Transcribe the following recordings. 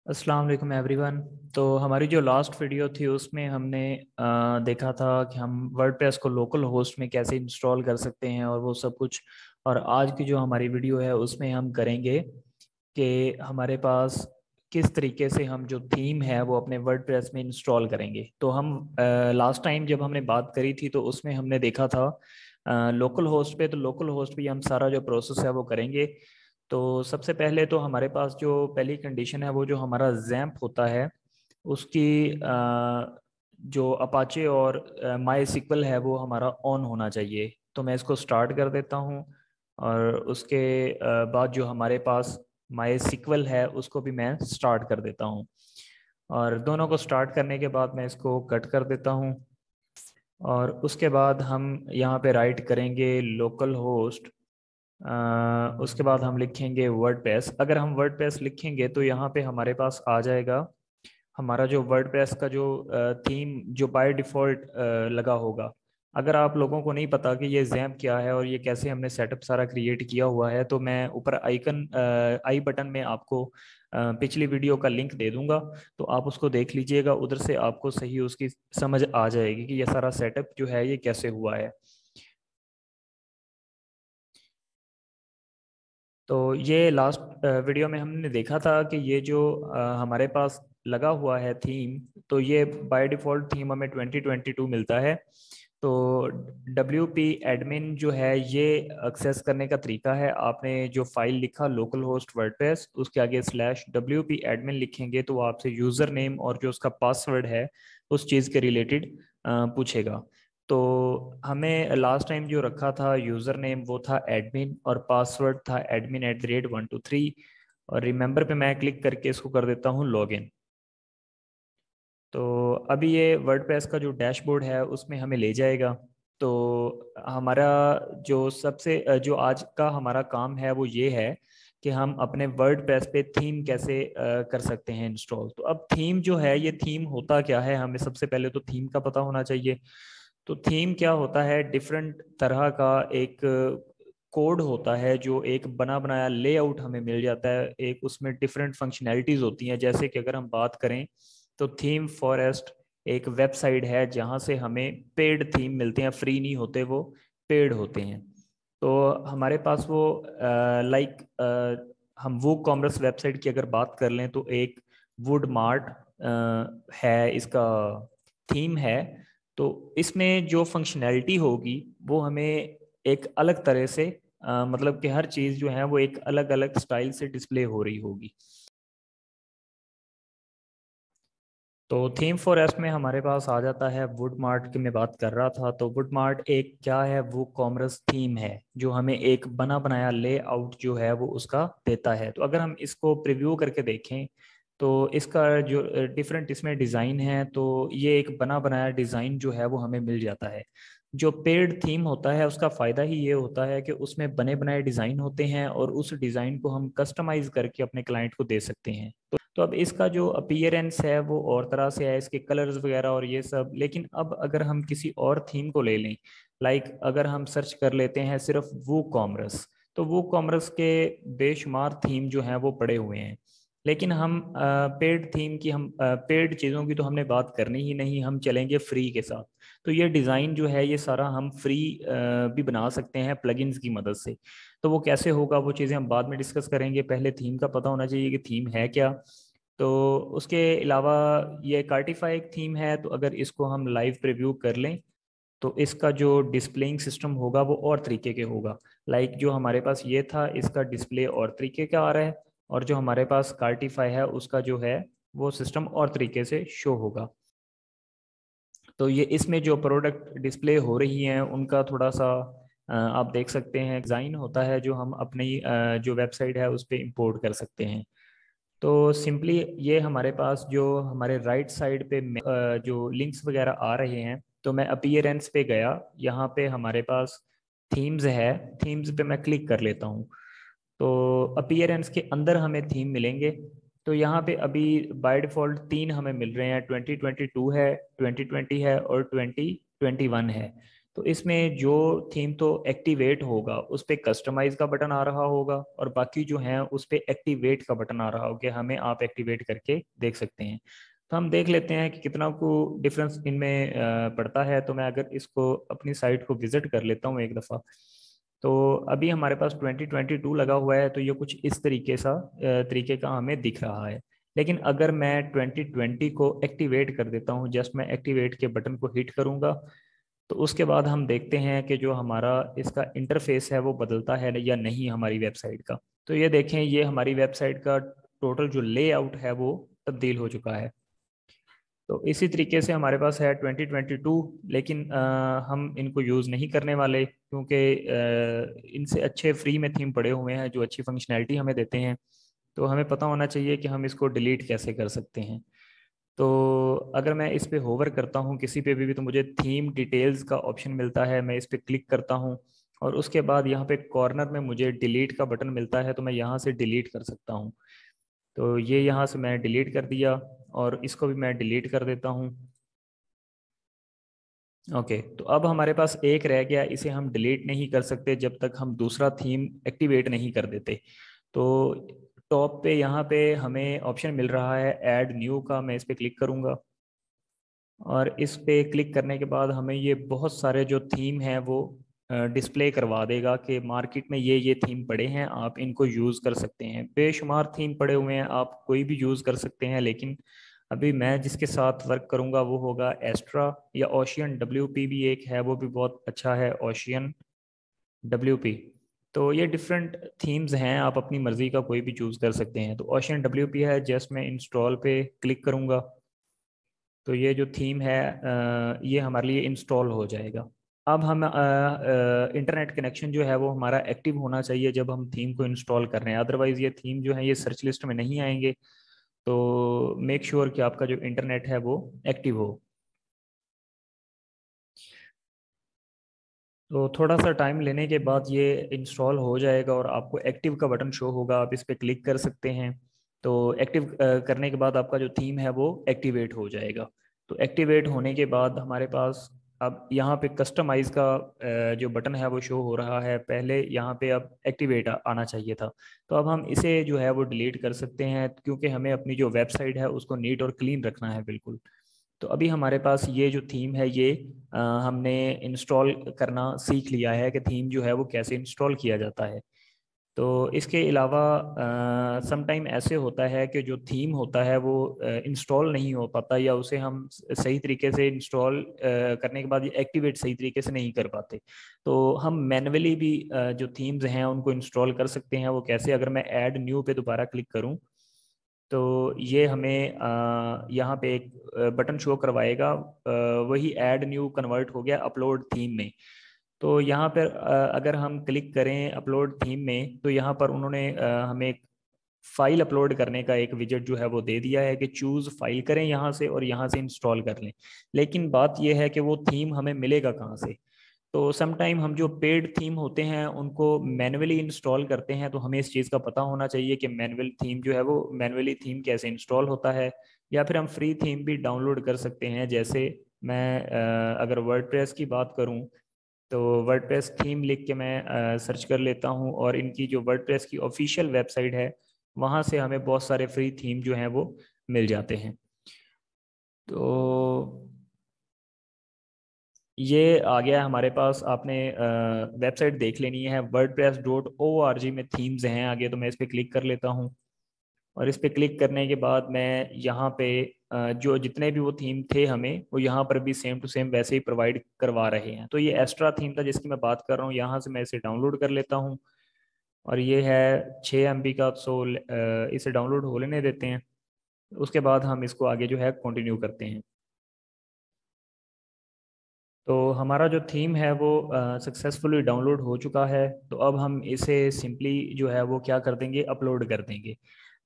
अस्सलाम वालेकुम एवरीवन। तो हमारी जो लास्ट वीडियो थी उसमें हमने देखा था कि हम वर्डप्रेस को लोकल होस्ट में कैसे इंस्टॉल कर सकते हैं और वो सब कुछ। और आज की जो हमारी वीडियो है उसमें हम करेंगे कि हमारे पास किस तरीके से हम जो थीम है वो अपने वर्डप्रेस में इंस्टॉल करेंगे। तो हम लास्ट टाइम जब हमने बात करी थी तो उसमें हमने देखा था लोकल होस्ट पे। तो लोकल होस्ट पे हम सारा जो प्रोसेस है वो करेंगे। तो सबसे पहले तो हमारे पास जो पहली कंडीशन है वो जो हमारा जैम्प होता है उसकी जो अपाचे और माई सिक्वल है वो हमारा ऑन होना चाहिए। तो मैं इसको स्टार्ट कर देता हूँ। और उसके बाद जो हमारे पास माई सिक्वल है उसको भी मैं स्टार्ट कर देता हूँ। और दोनों को स्टार्ट करने के बाद मैं इसको कट कर देता हूँ। और उसके बाद हम यहाँ पे राइट करेंगे लोकल होस्ट। उसके बाद हम लिखेंगे वर्डप्रेस। अगर हम वर्डप्रेस लिखेंगे तो यहाँ पे हमारे पास आ जाएगा हमारा जो वर्डप्रेस का जो थीम जो बाय डिफ़ॉल्ट लगा होगा। अगर आप लोगों को नहीं पता कि ये जैम्प क्या है और ये कैसे हमने सेटअप सारा क्रिएट किया हुआ है तो मैं ऊपर आइकन आई बटन में आपको पिछली वीडियो का लिंक दे दूंगा। तो आप उसको देख लीजिएगा, उधर से आपको सही उसकी समझ आ जाएगी कि ये सारा सेटअप जो है ये कैसे हुआ है। तो ये लास्ट वीडियो में हमने देखा था कि ये जो हमारे पास लगा हुआ है थीम, तो ये बाय डिफ़ॉल्ट थीम हमें 2022 मिलता है। तो WP एडमिन जो है ये एक्सेस करने का तरीका है। आपने जो फाइल लिखा लोकल होस्ट वर्डप्रेस उसके आगे /WP एडमिन लिखेंगे तो वो आपसे यूज़र नेम और जो उसका पासवर्ड है उस चीज़ के रिलेटेड पूछेगा। तो हमें लास्ट टाइम जो रखा था यूज़र नेम वो था एडमिन और पासवर्ड था admin@123। और रिमेंबर पे मैं क्लिक करके इसको कर देता हूँ लॉगिन। तो अभी ये वर्डप्रेस का जो डैशबोर्ड है उसमें हमें ले जाएगा। तो हमारा जो सबसे जो आज का हमारा काम है वो ये है कि हम अपने वर्डप्रेस पे थीम कैसे कर सकते हैं इंस्टॉल। तो अब थीम जो है ये थीम होता क्या है, हमें सबसे पहले तो थीम का पता होना चाहिए। तो थीम क्या होता है, डिफरेंट तरह का एक कोड होता है जो एक बना बनाया लेआउट हमें मिल जाता है। एक उसमें डिफरेंट फंक्शनैलिटीज होती हैं, जैसे कि अगर हम बात करें तो थीम फॉरेस्ट एक वेबसाइट है जहाँ से हमें पेड थीम मिलते हैं, फ्री नहीं होते, वो पेड होते हैं। तो हमारे पास वो लाइक हम वो कॉमर्स वेबसाइट की अगर बात कर लें तो एक वुड मार्ट है, इसका थीम है। तो इसमें जो फंक्शनैलिटी होगी वो हमें एक अलग तरह से मतलब कि हर चीज़ जो है वो एक अलग अलग स्टाइल से डिस्प्ले हो रही होगी। तो थीम फॉरेस्ट में हमारे पास आ जाता है वुड मार्ट की मैं बात कर रहा था। तो वुड मार्ट एक क्या है, वो कॉमर्स थीम है जो हमें एक बना बनाया लेआउट जो है वो उसका देता है। तो अगर हम इसको प्रीव्यू करके देखें तो इसका जो डिफरेंट इसमें डिज़ाइन है, तो ये एक बना बनाया डिज़ाइन जो है वो हमें मिल जाता है। जो पेड थीम होता है उसका फ़ायदा ही ये होता है कि उसमें बने बनाए डिज़ाइन होते हैं और उस डिज़ाइन को हम कस्टमाइज करके अपने क्लाइंट को दे सकते हैं। तो अब इसका जो अपीयरेंस है वो और तरह से है, इसके कलर्स वगैरह और ये सब। लेकिन अब अगर हम किसी और थीम को ले लें, लाइक अगर हम सर्च कर लेते हैं सिर्फ वो कॉमर्स, तो वो कॉमर्स के बेशुमार थीम जो हैं वो पड़े हुए हैं। लेकिन हम पेड थीम की, हम पेड चीज़ों की तो हमने बात करनी ही नहीं, हम चलेंगे फ्री के साथ। तो ये डिज़ाइन जो है ये सारा हम फ्री भी बना सकते हैं प्लगइन्स की मदद से। तो वो कैसे होगा वो चीज़ें हम बाद में डिस्कस करेंगे, पहले थीम का पता होना चाहिए कि थीम है क्या। तो उसके अलावा ये कार्टिफाई एक थीम है, तो अगर इसको हम लाइव प्रीव्यू कर लें तो इसका जो डिस्प्लेइंग सिस्टम होगा वो और तरीके के होगा। लाइक जो हमारे पास ये था इसका डिस्प्ले और तरीके का आ रहा है, और जो हमारे पास कार्टिफाई है उसका जो है वो सिस्टम और तरीके से शो होगा। तो ये इसमें जो प्रोडक्ट डिस्प्ले हो रही हैं उनका थोड़ा सा आप देख सकते हैं डिज़ाइन होता है जो हम अपनी जो वेबसाइट है उस पर इंपोर्ट कर सकते हैं। तो सिंपली ये हमारे पास जो हमारे राइट साइड पे जो लिंक्स वगैरह आ रहे हैं, तो मैं अपीयरेंस पे गया, यहाँ पे हमारे पास थीम्स है, थीम्स पे मैं क्लिक कर लेता हूँ। तो अपीयरेंस के अंदर हमें थीम मिलेंगे। तो यहाँ पे अभी बाय डिफ़ॉल्ट तीन हमें मिल रहे हैं, 2022 है, 2020 है और 2021 है। तो इसमें जो थीम तो एक्टिवेट होगा उस पर कस्टमाइज का बटन आ रहा होगा, और बाकी जो है उस पर एक्टिवेट का बटन आ रहा होगा कि हमें आप एक्टिवेट करके देख सकते हैं। तो हम देख लेते हैं कि कितना को डिफरेंस इनमें पड़ता है। तो मैं अगर इसको अपनी साइट को विजिट कर लेता हूँ एक दफ़ा, तो अभी हमारे पास 2022 लगा हुआ है, तो ये कुछ इस तरीके का हमें दिख रहा है। लेकिन अगर मैं 2020 को एक्टिवेट कर देता हूँ, जस्ट मैं एक्टिवेट के बटन को हिट करूंगा, तो उसके बाद हम देखते हैं कि जो हमारा इसका इंटरफेस है वो बदलता है या नहीं हमारी वेबसाइट का। तो ये देखें, ये हमारी वेबसाइट का टोटल जो लेआउट है वो तब्दील हो चुका है। तो इसी तरीके से हमारे पास है 2022, लेकिन हम इनको यूज़ नहीं करने वाले, क्योंकि इनसे अच्छे फ्री में थीम पड़े हुए हैं जो अच्छी फंक्शनैलिटी हमें देते हैं। तो हमें पता होना चाहिए कि हम इसको डिलीट कैसे कर सकते हैं। तो अगर मैं इस पे होवर करता हूँ किसी पे भी तो मुझे थीम डिटेल्स का ऑप्शन मिलता है, मैं इस पे क्लिक करता हूँ, और उसके बाद यहाँ पे कॉर्नर में मुझे डिलीट का बटन मिलता है, तो मैं यहाँ से डिलीट कर सकता हूँ। तो ये यहाँ से मैं डिलीट कर दिया, और इसको भी मैं डिलीट कर देता हूँ। ओके, तो अब हमारे पास एक रह गया, इसे हम डिलीट नहीं कर सकते जब तक हम दूसरा थीम एक्टिवेट नहीं कर देते। तो टॉप पे यहाँ पे हमें ऑप्शन मिल रहा है ऐड न्यू का, मैं इस पे क्लिक करूँगा, और इस पे क्लिक करने के बाद हमें ये बहुत सारे जो थीम हैं वो डिस्प्ले करवा देगा कि मार्केट में ये थीम पड़े हैं, आप इनको यूज़ कर सकते हैं। बेशुमार थीम पड़े हुए हैं, आप कोई भी यूज़ कर सकते हैं, लेकिन अभी मैं जिसके साथ वर्क करूंगा वो होगा एस्ट्रा, या ओशियन WP भी एक है, वो भी बहुत अच्छा है, ओशियन WP। तो ये डिफरेंट थीम्स हैं, आप अपनी मर्जी का कोई भी चूज़ कर सकते हैं। तो ओशियन WP है, जस्ट मैं इंस्टॉल पे क्लिक करूंगा, तो ये जो थीम है ये हमारे लिए इंस्टॉल हो जाएगा। अब हम इंटरनेट कनेक्शन जो है वो हमारा एक्टिव होना चाहिए जब हम थीम को इंस्टॉल कर रहे हैं, अदरवाइज ये थीम जो है ये सर्च लिस्ट में नहीं आएंगे। तो मेक श्योर कि आपका जो इंटरनेट है वो एक्टिव हो। तो थोड़ा सा टाइम लेने के बाद ये इंस्टॉल हो जाएगा और आपको एक्टिव का बटन शो होगा, आप इस पर क्लिक कर सकते हैं। तो एक्टिव करने के बाद आपका जो थीम है वो एक्टिवेट हो जाएगा। तो एक्टिवेट होने के बाद हमारे पास अब यहाँ पे कस्टमाइज का जो बटन है वो शो हो रहा है, पहले यहाँ पे अब एक्टिवेट आना चाहिए था। तो अब हम इसे जो है वो डिलीट कर सकते हैं, क्योंकि हमें अपनी जो वेबसाइट है उसको नीट और क्लीन रखना है बिल्कुल। तो अभी हमारे पास ये जो थीम है ये हमने इंस्टॉल करना सीख लिया है कि थीम जो है वो कैसे इंस्टॉल किया जाता है। तो इसके अलावा सम टाइम ऐसे होता है कि जो थीम होता है वो इंस्टॉल नहीं हो पाता, या उसे हम सही तरीके से इंस्टॉल करने के बाद ये एक्टिवेट सही तरीके से नहीं कर पाते। तो हम मैन्युअली भी जो थीम्स हैं उनको इंस्टॉल कर सकते हैं। वो कैसे, अगर मैं ऐड न्यू पे दोबारा क्लिक करूं, तो ये हमें यहाँ पे एक बटन शो करवाएगा, वही ऐड न्यू कन्वर्ट हो गया अपलोड थीम में। तो यहाँ पर अगर हम क्लिक करें अपलोड थीम में, तो यहाँ पर उन्होंने हमें एक फाइल अपलोड करने का एक विजेट जो है वो दे दिया है कि चूज फाइल करें यहाँ से और यहाँ से इंस्टॉल कर लें। लेकिन बात यह है कि वो थीम हमें मिलेगा कहाँ से। तो समटाइम हम जो पेड थीम होते हैं उनको मैन्युअली इंस्टॉल करते हैं, तो हमें इस चीज़ का पता होना चाहिए कि मैनुअल थीम जो है वो मैन्युअली थीम कैसे इंस्टॉल होता है। या फिर हम फ्री थीम भी डाउनलोड कर सकते हैं, जैसे मैं अगर वर्डप्रेस की बात करूं, तो वर्डप्रेस थीम लिख के मैं सर्च कर लेता हूं, और इनकी जो वर्डप्रेस की ऑफिशियल वेबसाइट है वहां से हमें बहुत सारे फ्री थीम जो हैं वो मिल जाते हैं। तो ये आ गया हमारे पास, आपने वेबसाइट देख लेनी है, wordpress.org में थीम्स हैं आगे। तो मैं इस पर क्लिक कर लेता हूँ, और इस पर क्लिक करने के बाद मैं यहाँ पे जो जितने भी वो थीम थे हमें वो यहाँ पर भी सेम टू सेम वैसे ही प्रोवाइड करवा रहे हैं। तो ये एक्स्ट्रा थीम था जिसकी मैं बात कर रहा हूँ, यहाँ से मैं इसे डाउनलोड कर लेता हूँ, और ये है 6 MB का। सो इसे डाउनलोड हो लेने देते हैं, उसके बाद हम इसको आगे जो है कंटिन्यू करते हैं। तो हमारा जो थीम है वो सक्सेसफुली डाउनलोड हो चुका है। तो अब हम इसे सिंपली जो है वो क्या कर देंगे, अपलोड कर देंगे।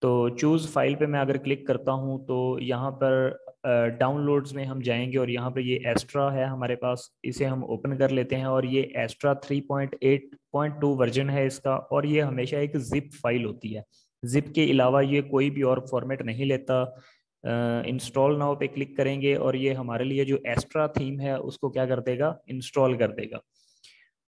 तो चूज़ फाइल पे मैं अगर क्लिक करता हूँ, तो यहाँ पर डाउनलोड्स में हम जाएंगे, और यहाँ पर ये एस्ट्रा है हमारे पास, इसे हम ओपन कर लेते हैं। और ये एस्ट्रा 3.8.2 वर्जन है इसका, और ये हमेशा एक जिप फाइल होती है। जिप के अलावा ये कोई भी और फॉर्मेट नहीं लेता। इंस्टॉल नाउ पे क्लिक करेंगे और ये हमारे लिए जो एक्स्ट्रा थीम है उसको क्या कर देगा, इंस्टॉल कर देगा।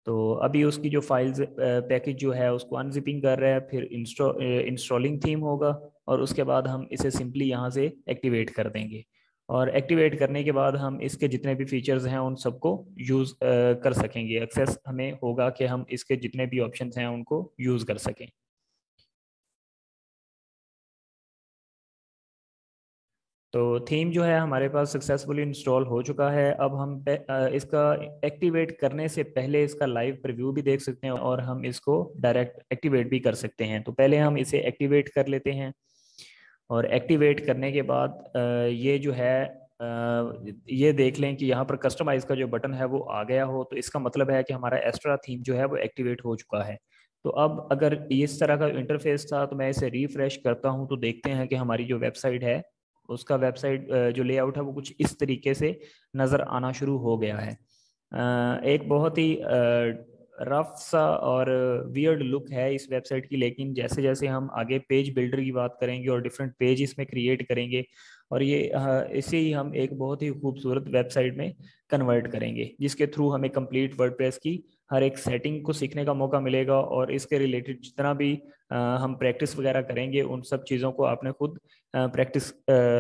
तो अभी उसकी जो फाइल्स पैकेज जो है उसको अनजिपिंग कर रहा है, फिर इंस्टॉलिंग थीम होगा और उसके बाद हम इसे सिंपली यहाँ से एक्टिवेट कर देंगे। और एक्टिवेट करने के बाद हम इसके जितने भी फीचर्स हैं उन सबको यूज़ कर सकेंगे, एक्सेस हमें होगा कि हम इसके जितने भी ऑप्शंस हैं उनको यूज़ कर सकें। तो थीम जो है हमारे पास सक्सेसफुली इंस्टॉल हो चुका है। अब हम इसका एक्टिवेट करने से पहले इसका लाइव प्रीव्यू भी देख सकते हैं और हम इसको डायरेक्ट एक्टिवेट भी कर सकते हैं। तो पहले हम इसे एक्टिवेट कर लेते हैं और एक्टिवेट करने के बाद ये जो है ये देख लें कि यहाँ पर कस्टमाइज का जो बटन है वो आ गया हो, तो इसका मतलब है कि हमारा एक्स्ट्रा थीम जो है वो एक्टिवेट हो चुका है। तो अब अगर इस तरह का इंटरफेस था तो मैं इसे रिफ्रेश करता हूँ तो देखते हैं कि हमारी जो वेबसाइट है उसका वेबसाइट जो लेआउट है वो कुछ इस तरीके से नज़र आना शुरू हो गया है। एक बहुत ही रफ सा और वियर्ड लुक है इस वेबसाइट की, लेकिन जैसे जैसे हम आगे पेज बिल्डर की बात करेंगे और डिफरेंट पेज इसमें क्रिएट करेंगे और ये इसे ही हम एक बहुत ही खूबसूरत वेबसाइट में कन्वर्ट करेंगे, जिसके थ्रू हमें कंप्लीट वर्डप्रेस की हर एक सेटिंग को सीखने का मौका मिलेगा और इसके रिलेटेड जितना भी हम प्रैक्टिस वगैरह करेंगे उन सब चीज़ों को आपने खुद प्रैक्टिस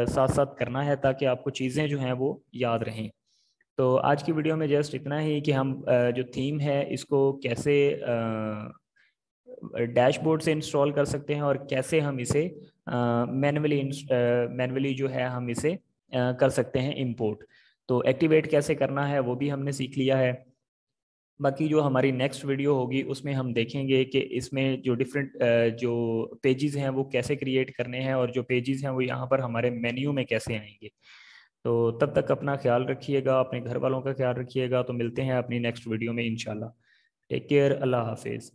साथ साथ करना है ताकि आपको चीज़ें जो हैं वो याद रहें। तो आज की वीडियो में जस्ट इतना ही कि हम जो थीम है इसको कैसे डैशबोर्ड से इंस्टॉल कर सकते हैं और कैसे हम इसे मैन्युअली जो है हम इसे कर सकते हैं इंपोर्ट। तो एक्टिवेट कैसे करना है वो भी हमने सीख लिया है। बाकी जो हमारी नेक्स्ट वीडियो होगी उसमें हम देखेंगे कि इसमें जो डिफरेंट जो पेजेस हैं वो कैसे क्रिएट करने हैं और जो पेजेस हैं वो यहाँ पर हमारे मेन्यू में कैसे आएंगे। तो तब तक अपना ख्याल रखिएगा, अपने घर वालों का ख्याल रखिएगा। तो मिलते हैं अपनी नेक्स्ट वीडियो में इंशाल्लाह। टेक केयर, अल्लाह हाफिज़।